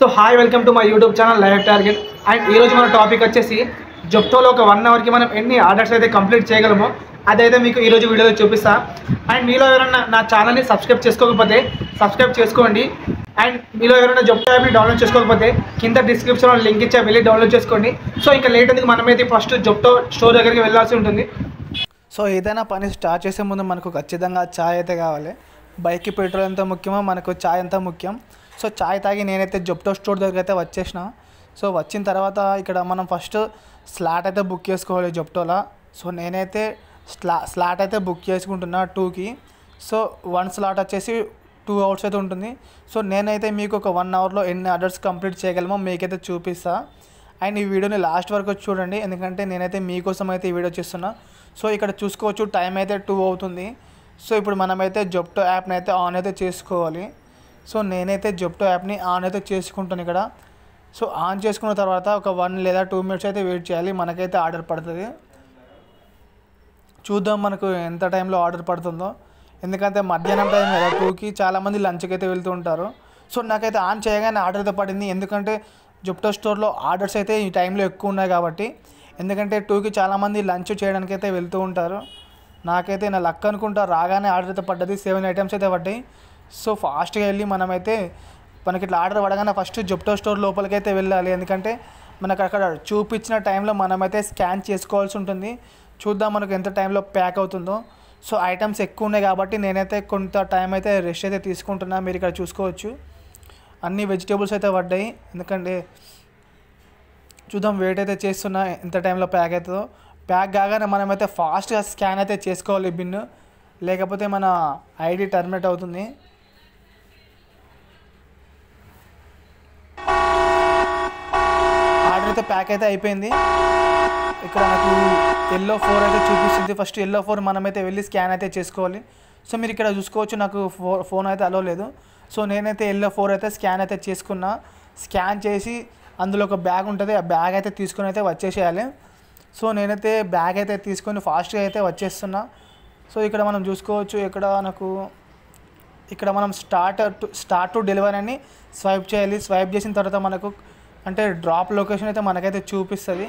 So hi welcome to my YouTube channel live target. And ఈరోజు మన topic వచ్చేసి జొప్టోలో ఒక 1 అవర్కి మనం ఎన్ని ఆర్డర్స్ అయితే కంప్లీట్ చేయగలమో అదైతే మీకు ఈరోజు వీడియోలో చూపిస్తా. అండ్ మీలో ఎవరైనా నా ఛానల్ని సబ్స్క్రైబ్ చేసుకోకపోతే సబ్స్క్రైబ్ చేసుకోండి. అండ్ మీలో ఎవరైనా జొప్టో యాప్ని డౌన్లోడ్ చేసుకోకపోతే కింద డిస్క్రిప్షన్లో లింక్ ఇచ్చా, వెళ్ళి డౌన్లోడ్ చేసుకోండి. సో ఇంకా లేట్ ఎందుకు, మనమైతే ఫస్ట్ జొప్టో స్టోర్ దగ్గరికి వెళ్ళాల్సి ఉంటుంది. సో ఏదైనా పని స్టార్ట్ చేసే ముందు మనకు ఖచ్చితంగా ఛాయ్ అయితే కావాలి. బైక్కి పెట్రోల్ ఎంత ముఖ్యమో మనకు ఛాయ్ ఎంత ముఖ్యం. సో ఛాయ్ తాగి నేనైతే జొప్టో స్టోర్ దగ్గర అయితే వచ్చేసిన. సో వచ్చిన తర్వాత ఇక్కడ మనం ఫస్ట్ స్లాట్ అయితే బుక్ చేసుకోవాలి జొప్టోలో. సో నేనైతే స్లాట్ అయితే బుక్ చేసుకుంటున్నా 2కి. సో 1 స్లాట్ వచ్చేసి 2 అవర్స్ అయితే ఉంటుంది. సో నేనైతే మీకు ఒక 1 అవర్లో ఎన్ని ఆర్డర్స్ కంప్లీట్ చేయగలమో మీకైతే చూపిస్తా. అండ్ ఈ వీడియోని లాస్ట్ వరకు చూడండి, ఎందుకంటే నేనైతే మీకోసం అయితే ఈ వీడియో చేస్తున్నా. సో ఇక్కడ చూసుకోవచ్చు టైం అయితే 2 అవుతుంది. సో ఇప్పుడు మనమైతే జొప్టో యాప్ని అయితే ఆన్ అయితే చేసుకోవాలి. సో నేనైతే జొప్టో యాప్ని ఆన్ అయితే చేసుకుంటాను ఇక్కడ. సో ఆన్ చేసుకున్న తర్వాత ఒక 1 లేదా 2 మినిట్స్ అయితే వెయిట్ చేయాలి, మనకైతే ఆర్డర్ పడుతుంది. చూద్దాం మనకు ఎంత టైంలో ఆర్డర్ పడుతుందో, ఎందుకంటే మధ్యాహ్నం టైం కదా 2కి చాలామంది లంచ్కి అయితే వెళ్తూ ఉంటారు. సో నాకైతే ఆన్ చేయగానే ఆర్డర్ అయితే పడింది, ఎందుకంటే జొప్టో స్టోర్లో ఆర్డర్స్ అయితే ఈ టైంలో ఎక్కువ ఉన్నాయి కాబట్టి. ఎందుకంటే 2కి చాలామంది లంచ్ చేయడానికి అయితే వెళ్తూ ఉంటారు. నాకైతే నా లక్ అనుకుంటా, రాగానే ఆర్డర్ అయితే పడ్డది. 7 ఐటమ్స్ అయితే పడ్డాయి. సో ఫాస్ట్గా వెళ్ళి మనమైతే మనకి ఇట్లా ఆర్డర్ పడగానే ఫస్ట్ జొప్టో స్టోర్ లోపలికి అయితే వెళ్ళాలి, ఎందుకంటే మనకు అక్కడ చూపించిన టైంలో మనమైతే స్కాన్ చేసుకోవాల్సి ఉంటుంది. చూద్దాం మనకు ఎంత టైంలో ప్యాక్ అవుతుందో. సో ఐటమ్స్ ఎక్కువ ఉన్నాయి కాబట్టి నేనైతే కొంత టైం అయితే రెస్ట్ అయితే తీసుకుంటున్నా. మీరు ఇక్కడ చూసుకోవచ్చు అన్ని వెజిటేబుల్స్ అయితే పడ్డాయి, ఎందుకంటే చూద్దాం వెయిట్ అయితే చేస్తున్నా ఎంత టైంలో ప్యాక్ అవుతుందో. ప్యాక్ కాగానే మనమైతే ఫాస్ట్గా స్కాన్ అయితే చేసుకోవాలి బిన్ను, లేకపోతే మన ఐడి టర్మినేట్ అవుతుంది. ఆర్డర్ అయితే ప్యాక్ అయితే అయిపోయింది. ఇక్కడ నాకు yellow 4 అయితే చూపిస్తుంది. ఫస్ట్ yellow 4 మనమైతే వెళ్ళి స్కాన్ అయితే చేసుకోవాలి. సో మీరు ఇక్కడ చూసుకోవచ్చు నాకు ఫోన్ అయితే అలో లేదు. సో నేనైతే yellow 4 అయితే స్కాన్ అయితే చేసుకున్నా. స్కాన్ చేసి అందులో ఒక బ్యాగ్ ఉంటుంది, ఆ బ్యాగ్ అయితే తీసుకొని అయితే వచ్చేసేయాలి. సో నేనైతే బ్యాగ్ అయితే తీసుకొని ఫాస్ట్గా అయితే వచ్చేస్తున్నా. సో ఇక్కడ మనం చూసుకోవచ్చు ఇక్కడ మనం స్టార్ట్ టు డెలివరీ అని స్వైప్ చేయాలి. స్వైప్ చేసిన తర్వాత మనకు అంటే డ్రాప్ లొకేషన్ అయితే మనకైతే చూపిస్తుంది.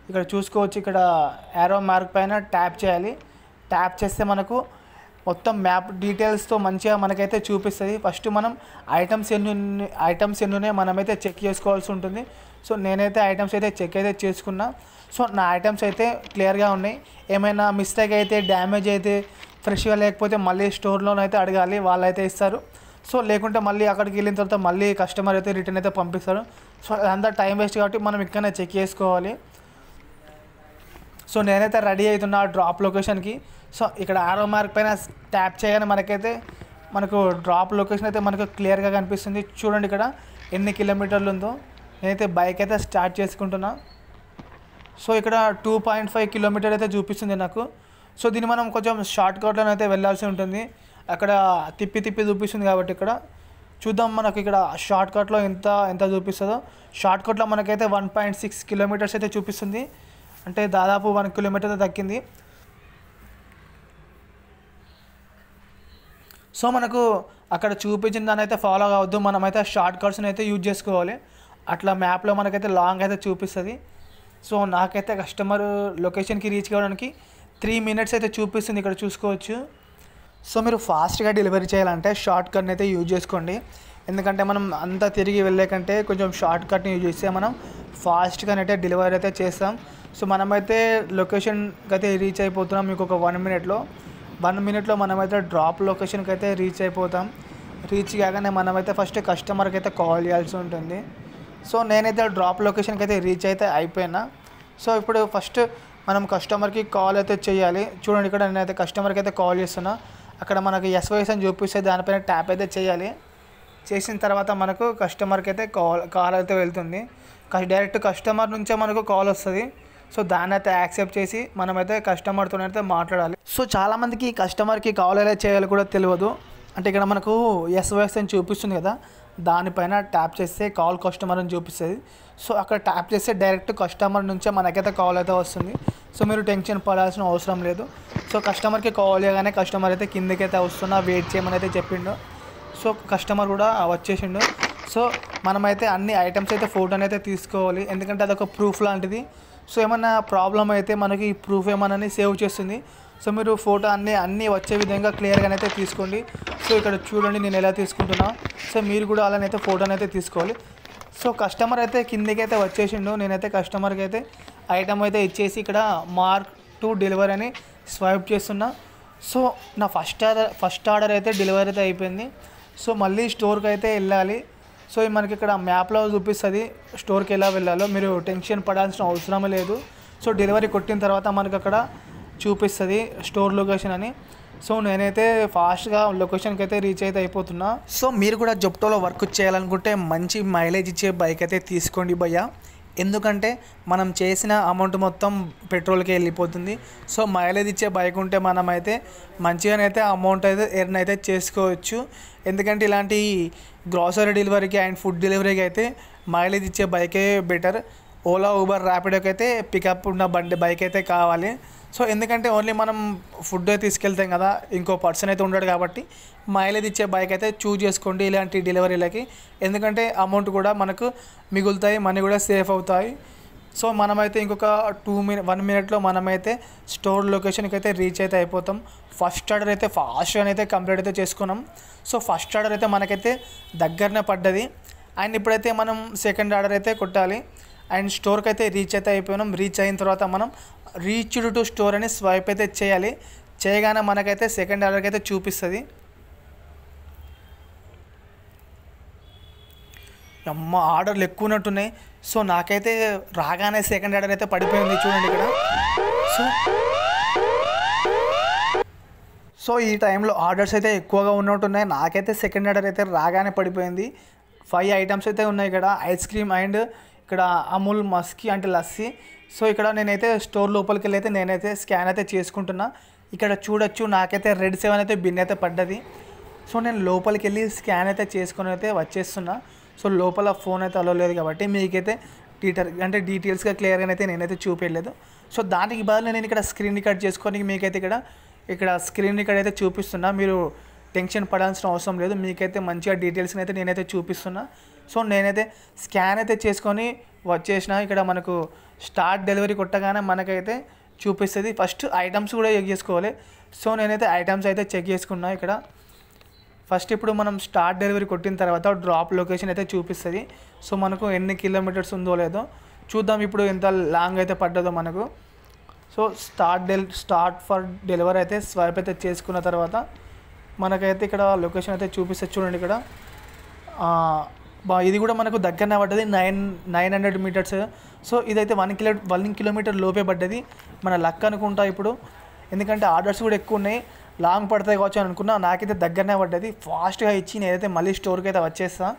ఇక్కడ చూసుకోవచ్చు, ఇక్కడ యారో మార్క్ పైన ట్యాప్ చేయాలి. ట్యాప్ చేస్తే మనకు మొత్తం మ్యాప్ డీటెయిల్స్తో మంచిగా మనకైతే చూపిస్తుంది. ఫస్ట్ మనం ఐటమ్స్ ఎన్ని మనమైతే చెక్ చేసుకోవాల్సి ఉంటుంది. సో నేనైతే ఐటమ్స్ అయితే చెక్ అయితే చేసుకున్నా. సో నా ఐటమ్స్ అయితే క్లియర్గా ఉన్నాయి. ఏమైనా మిస్టేక్ అయితే, డ్యామేజ్ అయితే, ఫ్రెష్గా లేకపోతే మళ్ళీ స్టోర్లోనైతే అడగాలి, వాళ్ళైతే ఇస్తారు. సో లేకుంటే మళ్ళీ అక్కడికి వెళ్ళిన తర్వాత మళ్ళీ కస్టమర్ అయితే రిటర్న్ అయితే పంపిస్తారు. సో అదంతా టైం వేస్ట్ కాబట్టి మనం ఇక్కడనే చెక్ చేసుకోవాలి. సో నేనైతే రెడీ అవుతున్నా డ్రాప్ లొకేషన్కి. సో ఇక్కడ ఆరో మార్క్ పైన ట్యాప్ చేయగానే మనకు డ్రాప్ లొకేషన్ అయితే మనకు క్లియర్గా కనిపిస్తుంది. చూడండి ఇక్కడ ఎన్ని కిలోమీటర్లు ఉందో. నేనైతే బైక్ అయితే స్టార్ట్ చేసుకుంటున్నా. సో ఇక్కడ 2.5 కిలోమీటర్ అయితే చూపిస్తుంది నాకు. సో దీన్ని మనం కొంచెం షార్ట్ కట్లోనే అయితే వెళ్ళాల్సి ఉంటుంది. అక్కడ తిప్పి చూపిస్తుంది కాబట్టి ఇక్కడ చూద్దాం మనకి ఇక్కడ షార్ట్ కట్లో ఎంత చూపిస్తుందో. షార్ట్ కట్లో మనకైతే 1.6 కిలోమీటర్స్ అయితే చూపిస్తుంది, అంటే దాదాపు 1 కిలోమీటర్ అయితే తగ్గింది. సో మనకు అక్కడ చూపించిన దాన్ని అయితే ఫాలో కావద్దు, మనమైతే షార్ట్ కట్స్ని అయితే యూజ్ చేసుకోవాలి. అట్లా మ్యాప్లో మనకైతే లాంగ్ అయితే చూపిస్తుంది. సో నాకైతే కస్టమర్ లొకేషన్కి రీచ్ కావడానికి 3 మినిట్స్ అయితే చూపిస్తుంది, ఇక్కడ చూసుకోవచ్చు. సో మీరు ఫాస్ట్గా డెలివరీ చేయాలంటే షార్ట్ కట్ని అయితే యూజ్ చేసుకోండి, ఎందుకంటే మనం అంతా తిరిగి వెళ్ళే కంటే కొంచెం షార్ట్ కట్ని యూజ్ చేస్తే మనం ఫాస్ట్గానైతే డెలివరీ అయితే చేస్తాం. సో మనమైతే లొకేషన్కి అయితే రీచ్ అయిపోతున్నాం. మీకు ఒక 1 మినిట్లో మనమైతే డ్రాప్ లొకేషన్కి అయితే రీచ్ అయిపోతాం. రీచ్ కాగానే మనమైతే ఫస్ట్ కస్టమర్కి అయితే కాల్ చేయాల్సి ఉంటుంది. సో నేనైతే డ్రాప్ లొకేషన్కి అయితే రీచ్ అయితే అయిపోయినా. సో ఇప్పుడు ఫస్ట్ మనం కస్టమర్కి కాల్ అయితే చేయాలి. చూడండి ఇక్కడ నేనైతే కస్టమర్కి అయితే కాల్ చేస్తున్నా. అక్కడ మనకి SOS అని చూపిస్తే దానిపైన ట్యాప్ అయితే చేయాలి. చేసిన తర్వాత మనకు కస్టమర్కి అయితే కాల్ అయితే వెళ్తుంది. డైరెక్ట్ కస్టమర్ నుంచే మనకు కాల్ వస్తుంది. సో దాన్ని అయితే యాక్సెప్ట్ చేసి మనమైతే కస్టమర్తో అయితే మాట్లాడాలి. సో చాలామందికి కస్టమర్కి కాల్ ఎలా చేయాలో కూడా తెలియదు. అంటే ఇక్కడ మనకు SOS అని చూపిస్తుంది కదా, దానిపైన ట్యాప్ చేస్తే కాల్ కస్టమర్ అని చూపిస్తుంది. సో అక్కడ ట్యాప్ చేస్తే డైరెక్ట్ కస్టమర్ నుంచే మనకైతే కాల్ అయితే వస్తుంది. సో మీరు టెన్షన్ పడాల్సిన అవసరం లేదు. సో కస్టమర్కి కాల్ చేయగానే కస్టమర్ అయితే కిందకైతే వస్తున్నా, వెయిట్ చేయమని అయితే చెప్పిండు. సో కస్టమర్ కూడా వచ్చేసిండు. సో మనమైతే అన్ని ఐటమ్స్ అయితే ఫోటోని అయితే తీసుకోవాలి, ఎందుకంటే అదొక ప్రూఫ్ లాంటిది. సో ఏమన్నా ప్రాబ్లం అయితే మనకి ఈ ప్రూఫ్ ఏమన్నా సేవ్ చేస్తుంది. సో మీరు ఫోటో అన్నీ వచ్చే విధంగా క్లియర్గానైతే తీసుకోండి. సో ఇక్కడ చూడండి నేను ఎలా తీసుకుంటున్నా. సో మీరు కూడా అలానైతే ఫోటోని అయితే తీసుకోవాలి. సో కస్టమర్ అయితే కిందికి అయితే వచ్చేసిండు. నేనైతే కస్టమర్కి అయితే ఐటమ్ అయితే ఇచ్చేసి ఇక్కడ మార్క్ టు డెలివరీ అని స్వైప్ చేస్తున్నా. సో నా ఫస్ట్ ఆర్డర్ అయితే డెలివరీ అయితే అయిపోయింది. సో మళ్ళీ స్టోర్కి అయితే వెళ్ళాలి. సో మనకి ఇక్కడ మ్యాప్లో చూపిస్తుంది స్టోర్కి ఎలా వెళ్ళాలో, మీరు టెన్షన్ పడాల్సిన అవసరం లేదు. సో డెలివరీ కొట్టిన తర్వాత మనకు అక్కడ చూపిస్తుంది స్టోర్ లొకేషన్ అని. సో నేనైతే ఫాస్ట్గా లొకేషన్కి అయితే రీచ్ అయితే అయిపోతున్నా. సో మీరు కూడా జెప్టోలో వర్క్ చేయాలనుకుంటే మంచి మైలేజ్ ఇచ్చే బైక్ అయితే తీసుకోండి భయ్య, ఎందుకంటే మనం చేసిన అమౌంట్ మొత్తం పెట్రోల్కి వెళ్ళిపోతుంది. సో మైలేజ్ ఇచ్చే బైక్ ఉంటే మనమైతే మంచిగానైతే అమౌంట్ అయితే ఎర్న్ అయితే చేసుకోవచ్చు. ఎందుకంటే ఇలాంటి గ్రాసరీ డెలివరీకి అండ్ ఫుడ్ డెలివరీకి అయితే మైలేజ్ ఇచ్చే బైకే బెటర్. ఓలా ఊబర్ ర్యాపిడోకి అయితే పికప్ ఉన్న బైక్ అయితే కావాలి. సో ఎందుకంటే ఓన్లీ మనం ఫుడ్ తీసుకెళ్తాం కదా, ఇంకో పర్సన్ అయితే ఉండడు కాబట్టి మైలేజ్ ఇచ్చే బైక్ అయితే చూజ్ చేసుకోండి ఇలాంటి డెలివరీలకి. ఎందుకంటే అమౌంట్ కూడా మనకు మిగులుతాయి, మనీ కూడా సేఫ్ అవుతాయి. సో మనమైతే ఇంకొక 1 మినిట్లో మనమైతే స్టోర్ లొకేషన్కి అయితే రీచ్ అయితే అయిపోతాం. ఫస్ట్ ఆర్డర్ అయితే ఫాస్ట్గా అయితే కంప్లీట్ అయితే చేసుకున్నాం. సో ఫస్ట్ ఆర్డర్ అయితే మనకైతే దగ్గరనే పడ్డది. అండ్ ఇప్పుడైతే మనం సెకండ్ ఆర్డర్ అయితే కొట్టాలి. అండ్ స్టోర్కి అయితే రీచ్ అయితే అయిపోయినాం. రీచ్ అయిన తర్వాత మనం రీచ్డ్ టు స్టోర్ అని స్వైప్ అయితే చేయాలి. చేయగానే మనకైతే సెకండ్ ఆర్డర్కి అయితే చూపిస్తుంది. అమ్మ ఆర్డర్లు ఎక్కువ ఉన్నట్టున్నాయి. సో నాకైతే రాగానే సెకండ్ ఆర్డర్ అయితే పడిపోయింది చూడండి ఇక్కడ. సో ఈ టైంలో ఆర్డర్స్ అయితే ఎక్కువగా ఉన్నట్టున్నాయి. నాకైతే సెకండ్ ఆర్డర్ అయితే రాగానే పడిపోయింది. 5 ఐటమ్స్ అయితే ఉన్నాయి ఇక్కడ, ఐస్ క్రీమ్ అండ్ ఇక్కడ అమూల్ మస్కీ అంటే లస్సీ. సో ఇక్కడ నేనైతే స్టోర్ లోపలికి వెళ్ళి అయితే నేనైతే స్కాన్ అయితే చేసుకుంటున్నా. ఇక్కడ చూడొచ్చు నాకైతే రెడ్ 7 అయితే బిన్ అయితే పడ్డది. సో నేను లోపలికి వెళ్ళి స్కాన్ అయితే చేసుకొని అయితే వచ్చేస్తున్నా. సో లోపల ఫోన్ అయితే అలో లేదు కాబట్టి మీకైతే డీటెయిల్స్గా క్లియర్గా అయితే నేనైతే చూపించలేదు. సో దానికి బదులు నేను ఇక్కడ స్క్రీన్ రికార్డ్ చేసుకొని మీకైతే ఇక్కడ స్క్రీన్ రికార్డ్ అయితే చూపిస్తున్నా. మీరు టెన్షన్ పడాల్సిన అవసరం లేదు, మీకైతే మంచిగా డీటెయిల్స్ని అయితే నేనైతే చూపిస్తున్నా. సో నేనైతే స్కాన్ అయితే చేసుకొని వచ్చేసిన. ఇక్కడ మనకు స్టార్ట్ డెలివరీ కొట్టగానే మనకైతే చూపిస్తుంది. ఫస్ట్ ఐటమ్స్ కూడా చెక్ చేసుకోవాలి. సో నేనైతే ఐటమ్స్ అయితే చెక్ చేసుకున్నా. ఇక్కడ ఫస్ట్ ఇప్పుడు మనం స్టార్ట్ డెలివరీ కొట్టిన తర్వాత డ్రాప్ లొకేషన్ అయితే చూపిస్తుంది. సో మనకు ఎన్ని కిలోమీటర్స్ ఉందో లేదో చూద్దాం. ఇప్పుడు ఎంత లాంగ్ అయితే పడ్డదో మనకు. సో స్టార్ట్ ఫర్ డెలివరీ అయితే స్వైప్ అయితే చేసుకున్న తర్వాత మనకైతే ఇక్కడ లొకేషన్ అయితే చూపిస్తుంది చూడండి. ఇక్కడ ఇది కూడా మనకు దగ్గరనే పడ్డది 900 మీటర్స్. సో ఇదైతే 1 కిలోమీటర్ లోపే పడ్డది. మన లక్ అనుకుంటా ఇప్పుడు, ఎందుకంటే ఆర్డర్స్ కూడా ఎక్కువ ఉన్నాయి, లాంగ్ పడతాయి కావచ్చు అని అనుకున్నా. నాకైతే దగ్గరనే పడ్డది. ఫాస్ట్గా ఇచ్చి నేనైతే మళ్ళీ స్టోర్కి అయితే వచ్చేస్తా.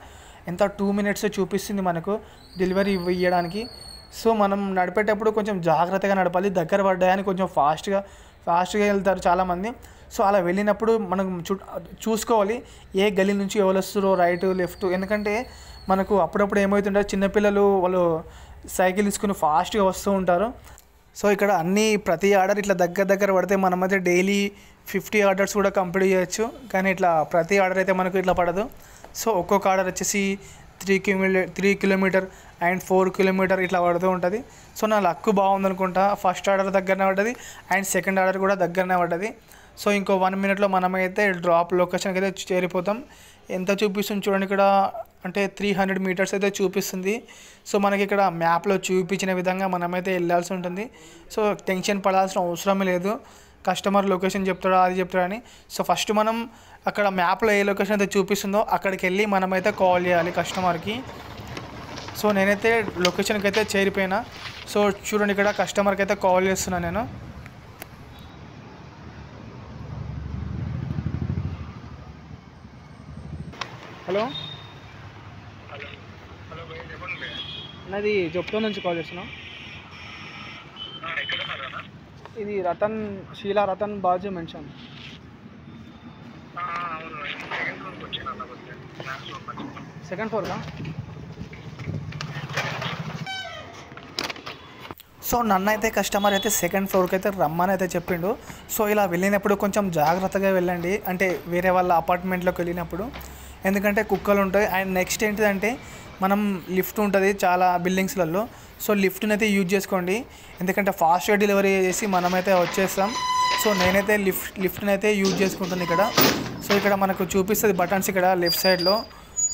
ఎంత 2 మినిట్స్ చూపిస్తుంది మనకు డెలివరీ ఇవ్వడానికి. సో మనం నడిపేటప్పుడు కొంచెం జాగ్రత్తగా నడపాలి. దగ్గర పడ్డాయని కొంచెం ఫాస్ట్గా వెళ్తారు చాలామంది. సో అలా వెళ్ళినప్పుడు మనం చూసుకోవాలి ఏ గల్లీ నుంచి ఎవరు వస్తారో, రైట్ లెఫ్ట్. ఎందుకంటే మనకు అప్పుడప్పుడు ఏమవుతుంటారు, చిన్నపిల్లలు వాళ్ళు సైకిల్ తీసుకుని ఫాస్ట్గా వస్తూ ఉంటారు. సో ఇక్కడ ప్రతి ఆర్డర్ ఇట్లా దగ్గర పడితే మనమైతే డైలీ 50 ఆర్డర్స్ కూడా కంప్లీట్ చేయొచ్చు. కానీ ఇట్లా ప్రతి ఆర్డర్ అయితే మనకు ఇట్లా పడదు. సో ఒక్కొక్క ఆర్డర్ వచ్చేసి 3 కిలోమీటర్ అండ్ 4 కిలోమీటర్ ఇట్లా పడుతూ ఉంటుంది. సో నా లక్ బాగుందనుకుంటా. ఫస్ట్ ఆర్డర్ దగ్గరనే పడ్డది అండ్ సెకండ్ ఆర్డర్ కూడా దగ్గరనే పడ్డది. సో ఇంకో 1 మినిట్లో మనమైతే డ్రాప్ లొకేషన్కి అయితే చేరిపోతాం. ఎంత చూపిస్తుంది చూడండి ఇక్కడ, అంటే 300 మీటర్స్ అయితే చూపిస్తుంది. సో మనకి ఇక్కడ మ్యాప్లో చూపించిన విధంగా మనమైతే వెళ్ళాల్సి ఉంటుంది. సో టెన్షన్ పడాల్సిన అవసరం లేదు, కస్టమర్ లొకేషన్ చెప్తాడా అది చెప్తాడా అని. సో ఫస్ట్ మనం అక్కడ మ్యాప్లో ఏ లొకేషన్ అయితే చూపిస్తుందో అక్కడికి వెళ్ళి మనమైతే కాల్ చేయాలి కస్టమర్కి. సో నేనైతే లొకేషన్కి అయితే చేరిపోయినా. సో చూడండి ఇక్కడ కస్టమర్కి అయితే కాల్ చేస్తున్నాను నేను. హలో నాది జొప్టో నుంచి కాల్ చేస్తున్నా. ఇది షీలా రతన్ బాజు మెన్షన్. సెకండ్ ఫ్లోర్గా. సో నన్ను అయితే కస్టమర్ అయితే సెకండ్ ఫ్లోర్కి అయితే రమ్మని అయితే చెప్పిండు. సో ఇలా వెళ్ళినప్పుడు కొంచెం జాగ్రత్తగా వెళ్ళండి, అంటే వేరే వాళ్ళ అపార్ట్మెంట్లోకి వెళ్ళినప్పుడు. ఎందుకంటే కుక్కలు ఉంటాయి. అండ్ నెక్స్ట్ ఏంటిదంటే మనం లిఫ్ట్ ఉంటుంది చాలా బిల్డింగ్స్లలో. సో లిఫ్ట్ని అయితే యూజ్ చేసుకోండి, ఎందుకంటే ఫాస్ట్గా డెలివరీ చేసి మనమైతే వచ్చేస్తాం. సో నేనైతే లిఫ్ట్ని అయితే యూజ్ చేసుకుంటాను ఇక్కడ. సో ఇక్కడ మనకు చూపిస్తుంది బటన్స్ ఇక్కడ లెఫ్ట్ సైడ్లో.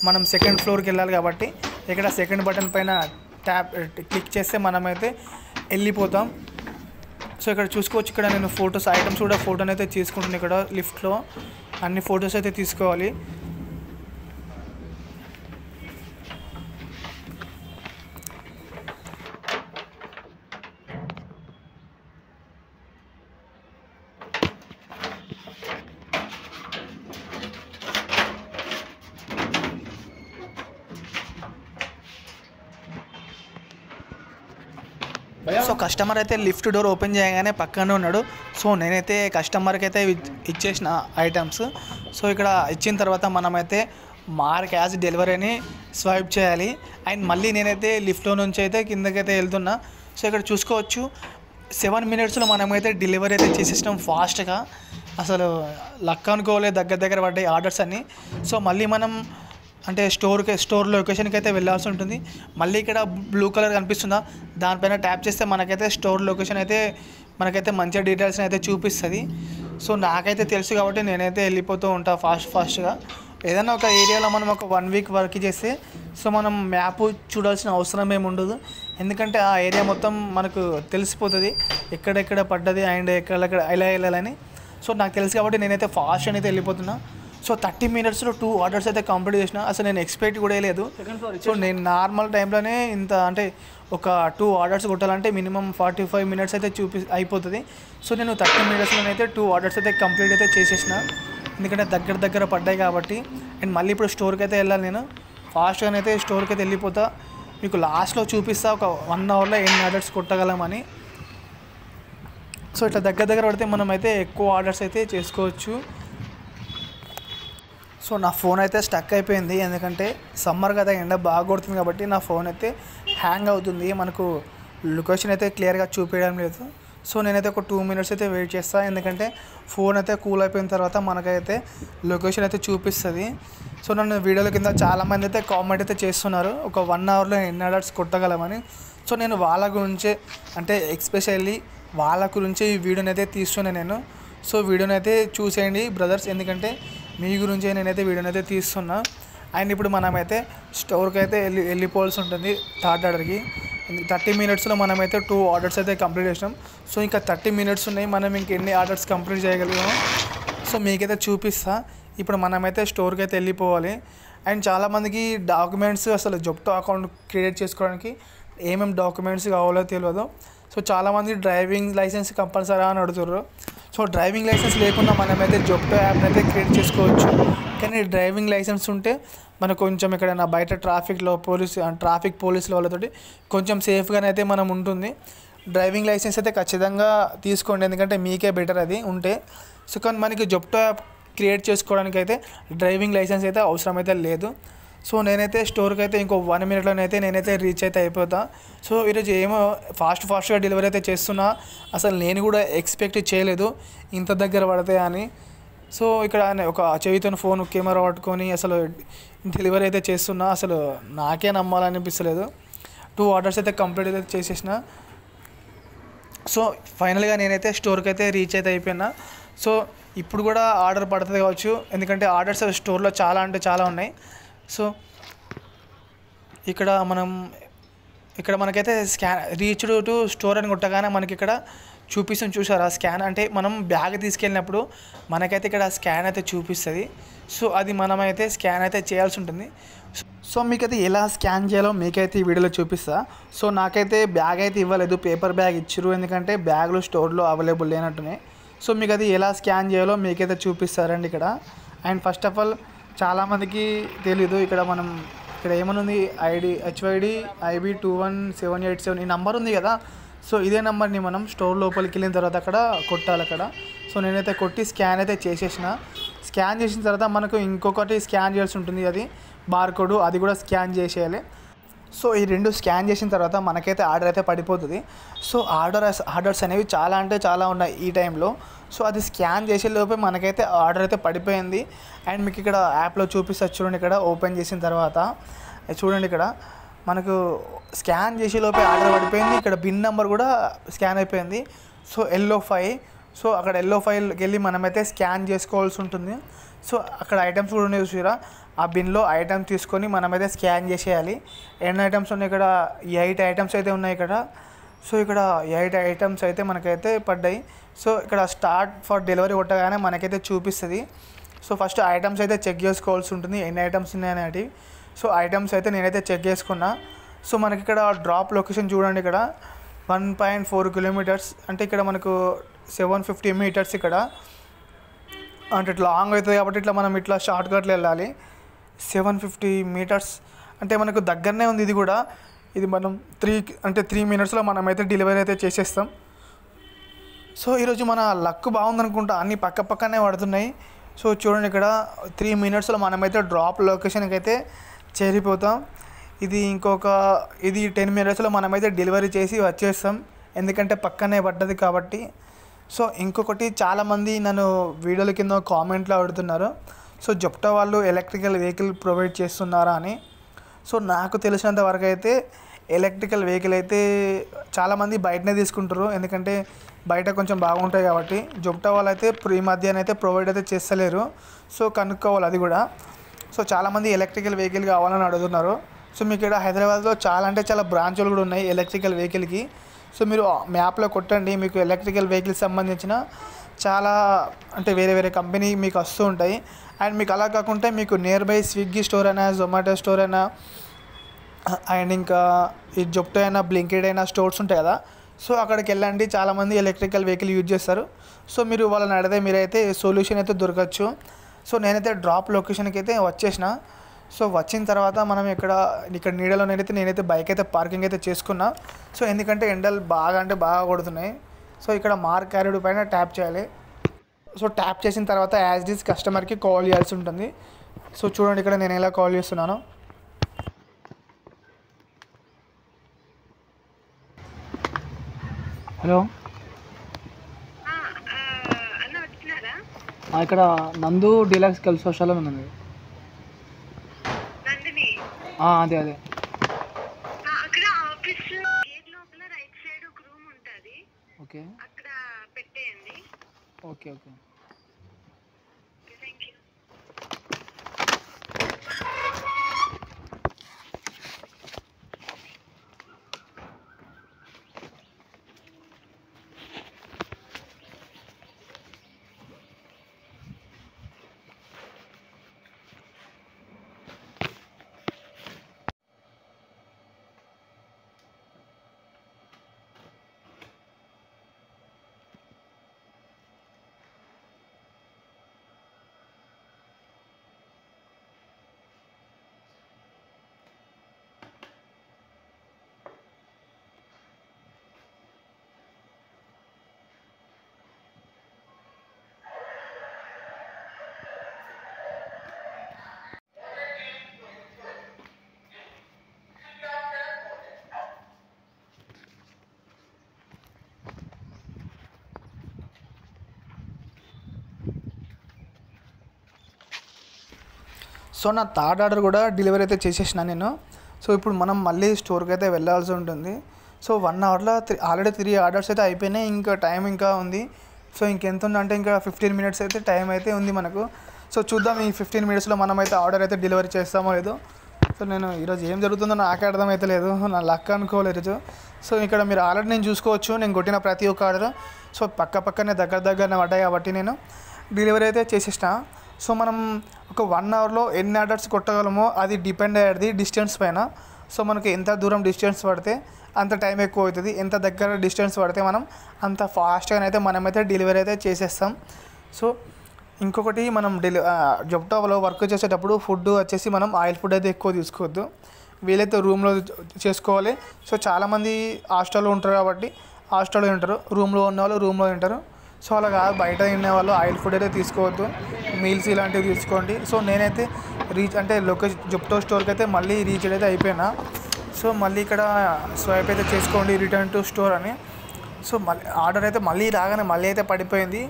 మనం సెకండ్ ఫ్లోర్కి వెళ్ళాలి కాబట్టి ఇక్కడ సెకండ్ బటన్ పైన క్లిక్ చేస్తే మనమైతే వెళ్ళిపోతాం. సో ఇక్కడ చూసుకోవచ్చు, ఇక్కడ నేను ఫొటోస్ ఐటమ్స్ కూడా ఫోటోని అయితే తీసుకుంటున్నాను. ఇక్కడ లిఫ్ట్లో అన్ని ఫొటోస్ అయితే తీసుకోవాలి. సో కస్టమర్ అయితే లిఫ్ట్ డోర్ ఓపెన్ చేయగానే పక్కనే ఉన్నాడు. సో నేనైతే కస్టమర్కి అయితే ఇచ్చేసిన ఐటమ్స్. సో ఇక్కడ ఇచ్చిన తర్వాత మనమైతే మార్క్ యాజ్ డెలివరీని స్వైప్ చేయాలి. అండ్ మళ్ళీ నేనైతే లిఫ్ట్లో నుంచి అయితే కిందకైతే వెళ్తున్నా. సో ఇక్కడ చూసుకోవచ్చు 7 minutesలో మనమైతే డెలివరీ అయితే చేసేసినాం ఫాస్ట్గా. అసలు లక్ అనుకోలే, దగ్గర పడ్డాయి ఆర్డర్స్ అన్నీ. సో మళ్ళీ మనం అంటే స్టోర్ లొకేషన్కి అయితే వెళ్ళాల్సి ఉంటుంది. మళ్ళీ ఇక్కడ బ్లూ కలర్ కనిపిస్తుందా, దానిపైన ట్యాప్ చేస్తే మనకైతే స్టోర్ లొకేషన్ అయితే మనకైతే మంచిగా డీటెయిల్స్ని అయితే చూపిస్తుంది. సో నాకైతే తెలుసు కాబట్టి నేనైతే వెళ్ళిపోతూ ఉంటాను ఫాస్ట్గా. ఏదైనా ఒక ఏరియాలో మనం ఒక 1 week వర్క్ చేస్తే సో మనం మ్యాప్ చూడాల్సిన అవసరం ఏమి ఉండదు, ఎందుకంటే ఆ ఏరియా మొత్తం మనకు తెలిసిపోతుంది ఎక్కడెక్కడ పడ్డది అండ్ ఎక్కడెక్కడ ఎలా వెళ్ళాలని. సో నాకు తెలుసు కాబట్టి నేనైతే ఫాస్ట్ అయితే వెళ్ళిపోతున్నా. సో 30 minutesలో 2 orders అయితే కంప్లీట్ చేసిన. అసలు నేను ఎక్స్పెక్ట్ కూడా లేదు. సో నేను నార్మల్ టైంలోనే ఇంత అంటే ఒక 2 orders కొట్టాలంటే మినిమం 45 minutes అయితే అయిపోతుంది. సో నేను 30 minutesలోనైతే 2 orders అయితే కంప్లీట్ అయితే చేసేసిన, ఎందుకంటే దగ్గర పడ్డాయి కాబట్టి. అండ్ మళ్ళీ ఇప్పుడు స్టోర్కి అయితే వెళ్ళాలి. నేను ఫాస్ట్గానైతే స్టోర్కి అయితే వెళ్ళిపోతా. మీకు లాస్ట్లో చూపిస్తా ఒక 1 hourలో ఎన్ని ఆర్డర్స్ కొట్టగలమని. సో ఇట్లా దగ్గర పడితే మనం అయితే ఎక్కువ ఆర్డర్స్ అయితే చేసుకోవచ్చు. సో నా ఫోన్ అయితే స్టక్ అయిపోయింది, ఎందుకంటే సమ్మర్ కదా, ఎండ బాగా కొడుతుంది కాబట్టి నా ఫోన్ అయితే హ్యాంగ్ అవుతుంది, మనకు లొకేషన్ అయితే క్లియర్గా చూపించడం లేదు. సో నేనైతే ఒక 2 minutes అయితే వెయిట్ చేస్తాను, ఎందుకంటే ఫోన్ అయితే కూల్ అయిపోయిన తర్వాత మనకైతే లొకేషన్ అయితే చూపిస్తుంది. సో నన్ను వీడియోల కింద చాలామంది అయితే కామెంట్ అయితే చేస్తున్నారు ఒక 1 hourలో ఎన్ని ఆర్డర్స్ కొట్టగలమని. సో నేను వాళ్ళ గురించే అంటే ఎస్పెషల్లీ వాళ్ళ గురించి ఈ వీడియోని అయితే తీస్తున్నాను నేను. సో వీడియోని అయితే చూసేయండి బ్రదర్స్, ఎందుకంటే మీ గురించి నేనైతే వీడియోని అయితే తీస్తున్నా. అండ్ ఇప్పుడు మనమైతే స్టోర్కి అయితే వెళ్ళిపోవాల్సి ఉంటుంది థర్డ్ ఆర్డర్కి. 30 minutesలో మనమైతే 2 orders అయితే కంప్లీట్ చేసినాం. సో ఇంకా 30 minutes ఉన్నాయి, మనం ఇంకెన్ని ఆర్డర్స్ కంప్లీట్ చేయగలిగాము సో మీకైతే చూపిస్తా. ఇప్పుడు మనమైతే స్టోర్కి అయితే వెళ్ళిపోవాలి. అండ్ చాలామందికి డాక్యుమెంట్స్ అసలు జొప్టో అకౌంట్ క్రియేట్ చేసుకోవడానికి ఏమేమి డాక్యుమెంట్స్ కావాలో తెలియదు. సో చాలామంది డ్రైవింగ్ లైసెన్స్ కంపల్సరీ అని అడుగుతారు. సో డ్రైవింగ్ లైసెన్స్ లేకుండా మనమైతే జొప్టో యాప్ని అయితే క్రియేట్ చేసుకోవచ్చు. కానీ డ్రైవింగ్ లైసెన్స్ ఉంటే మనకు కొంచెం ఎక్కడైనా బయట ట్రాఫిక్ పోలీసుల వాళ్ళతోటి కొంచెం సేఫ్గానైతే మనం ఉంటుంది. డ్రైవింగ్ లైసెన్స్ అయితే ఖచ్చితంగా తీసుకోండి, ఎందుకంటే మీకే బెటర్ అది ఉంటే. సో కానీ మనకి జొప్టో యాప్ క్రియేట్ చేసుకోవడానికి అయితే డ్రైవింగ్ లైసెన్స్ అయితే అవసరం అయితే లేదు. సో నేనైతే స్టోర్కి అయితే ఇంకో 1 minutలోనైతే నేనైతే రీచ్ అయితే అయిపోతా. సో ఈరోజు ఏమో ఫాస్ట్గా డెలివరీ అయితే చేస్తున్నా, అసలు నేను కూడా ఎక్స్పెక్ట్ చేయలేదు ఇంత దగ్గర పడతాయి అని. సో ఇక్కడ ఒక చెవితో ఫోన్ కెమెరా పట్టుకొని అసలు డెలివరీ అయితే చేస్తున్నా, అసలు నాకే నమ్మాలనిపిస్తలేదు. 2 orders అయితే కంప్లీట్ అయితే చేసేసిన. సో ఫైనల్గా నేనైతే స్టోర్కి అయితే రీచ్ అయితే అయిపోయినా. సో ఇప్పుడు కూడా ఆర్డర్ పడుతుంది కావచ్చు, ఎందుకంటే ఆర్డర్స్ స్టోర్లో చాలా అంటే చాలా ఉన్నాయి. సో ఇక్కడ మనకైతే స్కాన్ రీచ్డ్ టు స్టోర్ అని కొట్టగానే మనకి ఇక్కడ చూపిస్తుంది, చూసారా స్కాన్ అంటే మనం బ్యాగ్ తీసుకెళ్ళినప్పుడు మనకైతే ఇక్కడ స్కాన్ అయితే చూపిస్తుంది. సో అది మనమైతే స్కాన్ అయితే చేయాల్సి ఉంటుంది. సో మీకైతే ఎలా స్కాన్ చేయాలో మీకైతే ఈ వీడియోలో చూపిస్తా. సో నాకైతే బ్యాగ్ అయితే ఇవ్వలేదు, పేపర్ బ్యాగ్ ఇచ్చిరు, ఎందుకంటే బ్యాగులు స్టోర్లో అవైలబుల్ లేనట్టునే. సో మీకు అది ఎలా స్కాన్ చేయాలో మీకైతే చూపిస్తారండి ఇక్కడ. అండ్ ఫస్ట్ ఆఫ్ ఆల్ చాలామందికి తెలీదు, ఇక్కడ ఏమనుంది HYD IB 21787 ఈ నెంబర్ ఉంది కదా. సో ఇదే నెంబర్ని మనం స్టోర్ లోపలికి వెళ్ళిన తర్వాత అక్కడ కొట్టాలి అక్కడ. సో నేనైతే కొట్టి స్కాన్ అయితే చేసేసిన. స్కాన్ చేసిన తర్వాత మనకు ఇంకొకటి స్కాన్ చేయాల్సి ఉంటుంది, అది బార్కోడ్, అది కూడా స్కాన్ చేసేయాలి. సో ఈ రెండు స్కాన్ చేసిన తర్వాత మనకైతే ఆర్డర్ అయితే పడిపోతుంది. సో ఆర్డర్స్ అనేవి చాలా అంటే చాలా ఉన్నాయి ఈ టైంలో. సో అది స్కాన్ చేసే లోపే మనకైతే ఆర్డర్ అయితే పడిపోయింది. అండ్ మీకు ఇక్కడ యాప్లో చూపిస్తారు చూడండి, ఇక్కడ ఓపెన్ చేసిన తర్వాత చూడండి, ఇక్కడ మనకు స్కాన్ చేసే లోపే ఆర్డర్ పడిపోయింది. ఇక్కడ బిన్ నెంబర్ కూడా స్కాన్ అయిపోయింది. So LO5. సో అక్కడ LO5కి వెళ్ళి మనమైతే స్కాన్ చేసుకోవాల్సి ఉంటుంది. సో అక్కడ ఐటమ్స్ కూడా ఉన్నాయి చూసారా, ఆ బిన్లో ఐటమ్స్ తీసుకొని మనమైతే స్కాన్ చేసేయాలి. ఎన్ని ఐటమ్స్ ఉన్నాయి ఇక్కడ? 8 ఐటమ్స్ అయితే ఉన్నాయి ఇక్కడ. సో ఇక్కడ 8 ఐటమ్స్ అయితే మనకైతే పడ్డాయి. సో ఇక్కడ స్టార్ట్ ఫర్ డెలివరీ కొట్టగానే మనకైతే చూపిస్తుంది. సో ఫస్ట్ ఐటమ్స్ అయితే చెక్ చేసుకోవాల్సి ఉంటుంది, ఎన్ని ఐటమ్స్ ఉన్నాయనేది. సో ఐటమ్స్ అయితే నేనైతే చెక్ చేసుకున్నా. సో మనకి ఇక్కడ డ్రాప్ లొకేషన్ చూడండి, ఇక్కడ 1.4 కిలోమీటర్స్ అంటే ఇక్కడ మనకు 750 మీటర్స్ ఇక్కడ. అంటే ఇట్లా లాంగ్ అవుతుంది కాబట్టి ఇట్లా మనం ఇట్లా షార్ట్ కట్లో వెళ్ళాలి. 750 మీటర్స్ అంటే మనకు దగ్గరనే ఉంది ఇది కూడా. ఇది మనం 3 మినిట్స్లో మనమైతే డెలివరీ అయితే చేసేస్తాం. సో ఈరోజు మన లక్ బాగుందనుకుంటా, అన్నీ పక్కనే పడుతున్నాయి. సో చూడండి, ఇక్కడ 3 మినిట్స్లో మనమైతే డ్రాప్ లొకేషన్కి అయితే చేరిపోతాం. ఇది 10 మినిట్స్లో మనమైతే డెలివరీ చేసి వచ్చేస్తాం, ఎందుకంటే పక్కనే పడ్డది కాబట్టి. సో ఇంకొకటి, చాలామంది నన్ను వీడియోల కింద కామెంట్లో అడుగుతున్నారు, సో జెప్టో వాళ్ళు ఎలక్ట్రికల్ వెహికల్ ప్రొవైడ్ చేస్తున్నారా అని. సో నాకు తెలిసినంత వరకు అయితే ఎలక్ట్రికల్ వెహికల్ అయితే చాలామంది బయటనే తీసుకుంటారు, ఎందుకంటే బయట కొంచెం బాగుంటాయి కాబట్టి. జెప్టో వాళ్ళు అయితే ఈ మధ్యనైతే ప్రొవైడ్ అయితే చేస్తలేరు. సో కనుక్కోవాలి అది కూడా. సో చాలామంది ఎలక్ట్రికల్ వెహికల్ కావాలని అడుగుతున్నారు. సో మీకు ఇక్కడ హైదరాబాద్లో చాలా అంటే చాలా బ్రాంచ్లు కూడా ఉన్నాయి ఎలక్ట్రికల్ వెహికల్కి. సో మీరు మ్యాప్లో కొట్టండి, మీకు ఎలక్ట్రికల్ వెహికల్కి సంబంధించిన చాలా అంటే వేరే కంపెనీ మీకు వస్తూ ఉంటాయి. అండ్ మీకు అలా కాకుండా మీకు నియర్ బై స్విగ్గీ స్టోర్ అయినా, జొమాటో స్టోర్ అయినా, అండ్ ఇంకా ఈ జెప్టో అయినా, బ్లింకిట్ అయినా స్టోర్స్ ఉంటాయి కదా. సో అక్కడికి వెళ్ళండి, చాలామంది ఎలక్ట్రికల్ వెహికల్ యూజ్ చేస్తారు. సో మీరు వాళ్ళని అడిగితే మీరైతే సొల్యూషన్ అయితే దొరకచ్చు. సో నేనైతే డ్రాప్ లొకేషన్కి అయితే వచ్చేసిన. సో వచ్చిన తర్వాత మనం ఇక్కడ నీడలో నేనైతే బైక్ అయితే పార్కింగ్ అయితే చేసుకున్నా. సో ఎందుకంటే ఎండలు బాగా కొడుతున్నాయి. సో ఇక్కడ మార్క్ క్యారీడ్ పైన ట్యాప్ చేయాలి. సో ట్యాప్ చేసిన తర్వాత యాజ్ డిస్ కస్టమర్కి కాల్ చేయాల్సి ఉంటుంది. సో చూడండి, ఇక్కడ నేను ఎలా కాల్ చేస్తున్నాను. హలో, ఇక్కడ నందు డీలక్స్ గర్ల్స్ హాస్టల్లో ఉందండి. అదే అక్కడ ఆఫీస్ గేట్ లోపల రైట్ సైడ్ ఒక రూమ్ ఉంటది, ఓకే అక్కడ పెట్టేయండి. ఓకే. Thank you. సో నా థర్డ్ ఆర్డర్ కూడా డెలివరీ అయితే చేసేసిన నేను. సో ఇప్పుడు మనం మళ్ళీ స్టోర్కి అయితే వెళ్ళాల్సి ఉంటుంది. సో 1 అవర్లో ఆల్రెడీ 3 ఆర్డర్స్ అయితే అయిపోయినాయి, ఇంకా టైం ఇంకా ఉంది. సో ఇంకెంత ఉందంటే ఇంకా 15 మినిట్స్ అయితే టైం అయితే ఉంది మనకు. సో చూద్దాం ఈ 15 మినిట్స్లో మనమైతే ఆర్డర్ అయితే డెలివరీ చేస్తామో లేదో. సో నేను ఈరోజు ఏం జరుగుతుందో నాకే అర్థమైతే లేదు, నా లక్ అనుకోలేదు. సో ఇక్కడ మీరు ఆల్రెడీ నేను చూసుకోవచ్చు, నేను కొట్టిన ప్రతి ఒక్క ఆర్డర్ సో పక్కనే దగ్గరనే పడ్డాయి కాబట్టి నేను డెలివరీ అయితే చేసేసిన. సో మనం ఒక 1 అవర్లో ఎన్ని ఆర్డర్స్ కొట్టగలమో అది డిపెండ్ అయ్యేది డిస్టెన్స్ పైన. సో మనకి ఎంత దూరం డిస్టెన్స్ పడితే అంత టైం ఎక్కువ అవుతుంది, ఎంత దగ్గర డిస్టెన్స్ పడితే మనం అంత ఫాస్ట్గా అయితే మనమైతే డెలివరీ అయితే చేసేస్తాం. సో ఇంకొకటి, మనం జెప్టోలో వర్క్ చేసేటప్పుడు ఫుడ్ వచ్చేసి మనం ఆయిల్ ఫుడ్ అయితే ఎక్కువ తీసుకోవద్దు, వీలైతే రూమ్లో చేసుకోవాలి. సో చాలామంది హాస్టల్లో ఉంటారు కాబట్టి హాస్టల్లో తింటారు, రూమ్లో ఉన్న వాళ్ళు రూమ్లో తింటారు. సో అలా కాదు, బయట తినే వాళ్ళు ఆయిల్ ఫుడ్ అయితే తీసుకోవద్దు, మీల్స్ ఇలాంటివి తీసుకోండి. సో నేనైతే జెప్టో స్టోర్కి అయితే మళ్ళీ రీచ్ అయితే అయిపోయినా. సో మళ్ళీ ఇక్కడ స్వైప్ అయితే చేసుకోండి రిటర్న్ టు స్టోర్ అని. సో మళ్ళీ ఆర్డర్ అయితే మళ్ళీ రాగానే మళ్ళీ అయితే పడిపోయింది.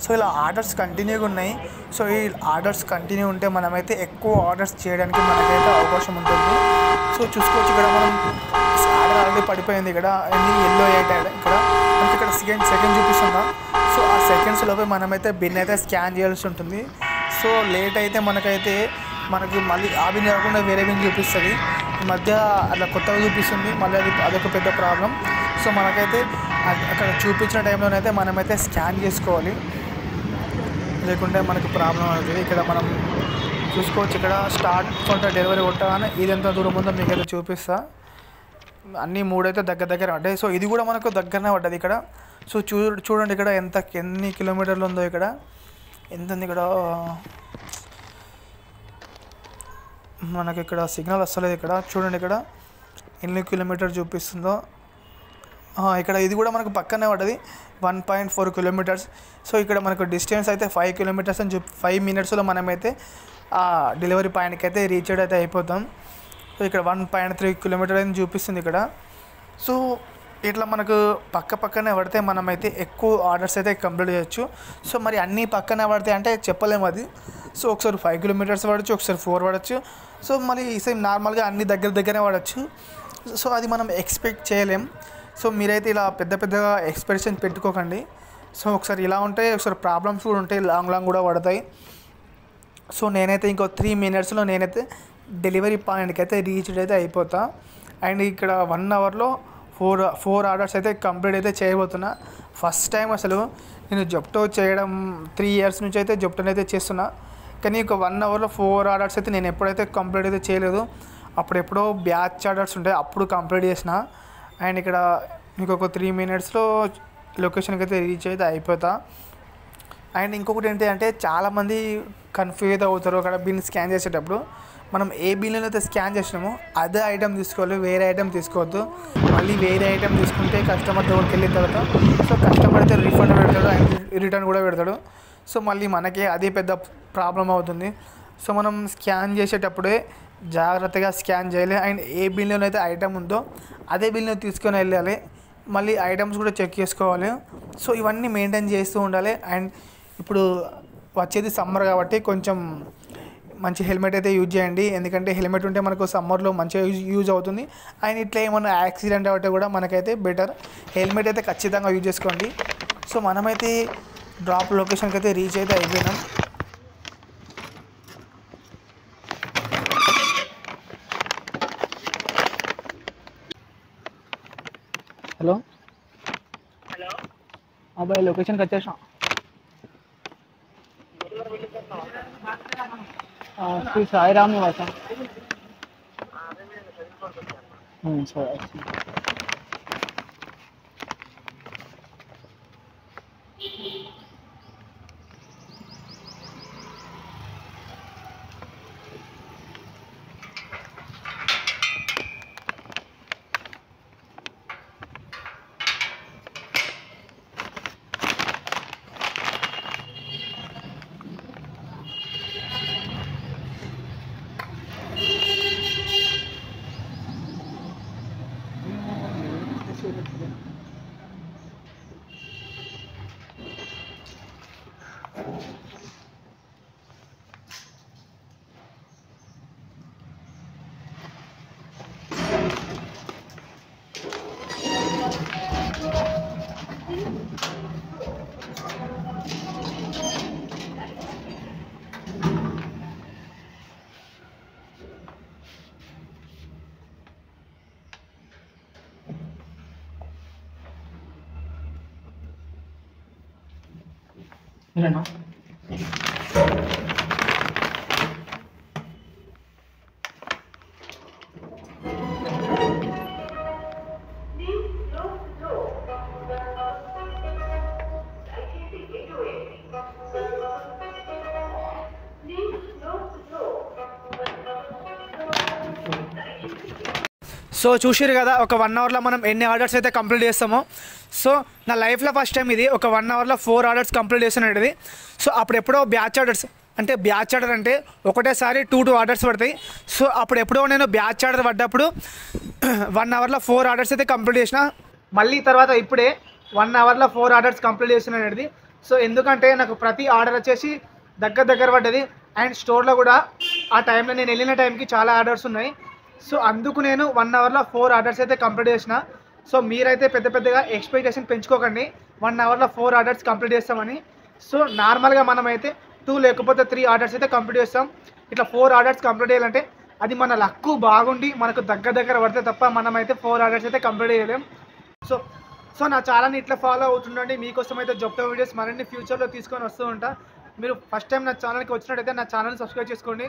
సో ఇలా ఆర్డర్స్ కంటిన్యూగా ఉన్నాయి. సో ఈ ఆర్డర్స్ కంటిన్యూ ఉంటే మనమైతే ఎక్కువ ఆర్డర్స్ చేయడానికి మనకైతే అవకాశం ఉంటుంది. సో చూసుకోవచ్చు ఇక్కడ మనం ఆర్డర్ ఆల్రెడీ పడిపోయింది. ఇక్కడ అన్ని ఎల్లో అయ్యాయి. ఇక్కడ మనకి ఇక్కడ సెకండ్ చూపిస్తుందా. సో ఆ సెకండ్స్ లోపే మనమైతే బిన్ అయితే స్కాన్ చేయాల్సి ఉంటుంది. సో లేట్ అయితే మనకి మళ్ళీ ఆ బిన్ కాకుండా వేరే బిన్ చూపిస్తుంది. ఈ మధ్య అట్లా కొత్తగా చూపిస్తుంది, మళ్ళీ అదొక పెద్ద ప్రాబ్లం. సో మనకైతే అక్కడ చూపించిన టైంలోనైతే మనమైతే స్కాన్ చేసుకోవాలి, లేకుంటే మనకు ప్రాబ్లం అవుతుంది. ఇక్కడ మనం చూసుకోవచ్చు. ఇక్కడ స్టార్ట్ కొంత డెలివరీ కొట్టగానే ఇది ఎంత దూరం ఉందో మీకు అయితే చూపిస్తా. అన్నీ 3 అయితే దగ్గర పడ్డాయి. సో ఇది కూడా మనకు దగ్గరనే పడ్డది ఇక్కడ. సో చూడండి ఇక్కడ ఎన్ని కిలోమీటర్లు ఉందో, ఇక్కడ ఎంత ఉంది. ఇక్కడ మనకి ఇక్కడ సిగ్నల్ వస్తలేదు. ఇక్కడ చూడండి ఇక్కడ ఎన్ని కిలోమీటర్ చూపిస్తుందో. ఇక్కడ ఇది కూడా మనకు పక్కనే పడ్డది 1.4 కిలోమీటర్స్. సో ఇక్కడ మనకు డిస్టెన్స్ అయితే 5 కిలోమీటర్స్ అని 5 మినిట్స్లో మనమైతే ఆ డెలివరీ పాయింట్కి అయితే రీచ్ అయితే అయిపోతాం. సో ఇక్కడ 1.3 కిలోమీటర్ అని చూపిస్తుంది ఇక్కడ. సో ఇట్లా మనకు పక్కనే పడితే మనమైతే ఎక్కువ ఆర్డర్స్ అయితే కంప్లీట్ చేయొచ్చు. సో మరి అన్నీ పక్కనే పడతాయి అంటే చెప్పలేము అది. సో ఒకసారి 5 కిలోమీటర్స్ పడవచ్చు, ఒకసారి 4 పడవచ్చు. సో మరి సేమ్ నార్మల్గా అన్ని దగ్గరనే పడవచ్చు. సో అది మనం ఎక్స్పెక్ట్ చేయలేం. సో మీరైతే ఇలా పెద్దగా ఎక్స్పెక్టేషన్ పెట్టుకోకండి. సో ఒకసారి ఇలా ఉంటాయి, ఒకసారి ప్రాబ్లమ్స్ కూడా ఉంటాయి, లాంగ్ కూడా పడతాయి. సో నేనైతే ఇంకో 3 మినిట్స్లో నేనైతే డెలివరీ పాయింట్కి అయితే రీచ్ అయితే అయిపోతా. అండ్ ఇక్కడ 1 అవర్లో 4 ఆర్డర్స్ అయితే కంప్లీట్ అయితే చేయబోతున్నా. ఫస్ట్ టైం అసలు నేను జెప్టో చేయడం 3 ఇయర్స్ నుంచి అయితే జెప్టోని అయితే చేస్తున్నా. కానీ ఒక 1 అవర్లో 4 ఆర్డర్స్ అయితే నేను ఎప్పుడైతే కంప్లీట్ అయితే చేయలేదు. అప్పుడెప్పుడో బ్యాచ్ ఆర్డర్స్ ఉంటాయి, అప్పుడు కంప్లీట్ చేసిన. అండ్ ఇక్కడ మీకు ఒక 3 మినిట్స్లో లొకేషన్కి అయితే రీచ్ అయితే అయిపోతా. అండ్ ఇంకొకటి ఏంటి అంటే చాలామంది కన్ఫ్యూజ్ అవుతారు అక్కడ బిల్ స్కాన్ చేసేటప్పుడు. మనం ఏ బిల్లు అయితే స్కాన్ చేసినామో అదే ఐటెం తీసుకోవాలి, వేరే ఐటెం తీసుకోవద్దు. మళ్ళీ వేరే ఐటెం తీసుకుంటే కస్టమర్ దగ్గరికి వెళ్ళిన తర్వాత సో కస్టమర్ అయితే రీఫండ్ పెడతాడు అండ్ రిటర్న్ కూడా పెడతాడు. సో మళ్ళీ మనకే అదే పెద్ద ప్రాబ్లం అవుతుంది. సో మనం స్కాన్ చేసేటప్పుడే జాగ్రత్తగా స్కాన్ చేయాలి. అండ్ ఏ బిల్లులో అయితే ఐటమ్ ఉందో అదే బిల్లును తీసుకొని వెళ్ళాలి. మళ్ళీ ఐటమ్స్ కూడా చెక్ చేసుకోవాలి. సో ఇవన్నీ మెయింటైన్ చేస్తూ ఉండాలి. అండ్ ఇప్పుడు వచ్చేది సమ్మర్ కాబట్టి కొంచెం మంచి హెల్మెట్ అయితే యూజ్ చేయండి. ఎందుకంటే హెల్మెట్ ఉంటే మనకు సమ్మర్లో మంచిగా యూజ్ అవుతుంది. అండ్ ఇట్లా ఏమన్నా యాక్సిడెంట్ అవుతే కూడా మనకైతే బెటర్. హెల్మెట్ అయితే ఖచ్చితంగా యూజ్ చేసుకోండి. సో మనమైతే డ్రాప్ లొకేషన్కి అయితే రీచ్ అయితే అయిపోయినాం. హలో హలో అబ్బాయి లొకేషన్కి వచ్చేసాం. శ్రీ సాయిరామ్ నివాసం. సరే మీరేనా? సో చూసిరు కదా ఒక 1 అవర్లో మనం ఎన్ని ఆర్డర్స్ అయితే కంప్లీట్ చేస్తామో. సో నా లైఫ్లో ఫస్ట్ టైం ఇది ఒక 1 అవర్లో 4 ఆర్డర్స్ కంప్లీట్ చేస్తున్నది. సో అప్పుడు ఎప్పుడో బ్యాచ్ ఆర్డర్స్ అంటే బ్యాచ్ ఆర్డర్ అంటే ఒకటేసారి 2 ఆర్డర్స్ పడతాయి. సో అప్పుడు ఎప్పుడో నేను బ్యాచ్ ఆర్డర్ పడ్డప్పుడు 1 అవర్లో 4 ఆర్డర్స్ అయితే కంప్లీట్ చేసిన. మళ్ళీ తర్వాత ఇప్పుడే 1 అవర్లో 4 ఆర్డర్స్ కంప్లీట్ చేసిన అనేది. సో ఎందుకంటే నాకు ప్రతి ఆర్డర్ వచ్చేసి దగ్గర పడ్డది. అండ్ స్టోర్లో కూడా ఆ టైంలో నేను వెళ్ళిన టైంకి చాలా ఆర్డర్స్ ఉన్నాయి. సో అందుకు నేను 1 అవర్లో 4 ఆర్డర్స్ అయితే కంప్లీట్ చేసిన. సో మీరైతే పెద్దగా ఎక్స్పెక్టేషన్ పెంచుకోకండి 1 అవర్లో 4 ఆర్డర్స్ కంప్లీట్ చేస్తామని. సో నార్మల్గా మనమైతే 2 లేకపోతే 3 ఆర్డర్స్ అయితే కంప్లీట్ చేస్తాం. ఇట్లా 4 ఆర్డర్స్ కంప్లీట్ చేయాలంటే అది మన లక్కు బాగుండి మనకు దగ్గర పడితే తప్ప మనమైతే 4 ఆర్డర్స్ అయితే కంప్లీట్ చేయలేం. సో నా ఛానల్ని ఇట్లా ఫాలో అవుతుండండి. మీకోసం అయితే జొప్టో వీడియోస్ మరిన్ని ఫ్యూచర్లో తీసుకొని వస్తూ ఉంటా. మీరు ఫస్ట్ టైం నా ఛానల్కి వచ్చినట్టయితే నా ఛానల్ని సబ్స్క్రైబ్ చేసుకోండి.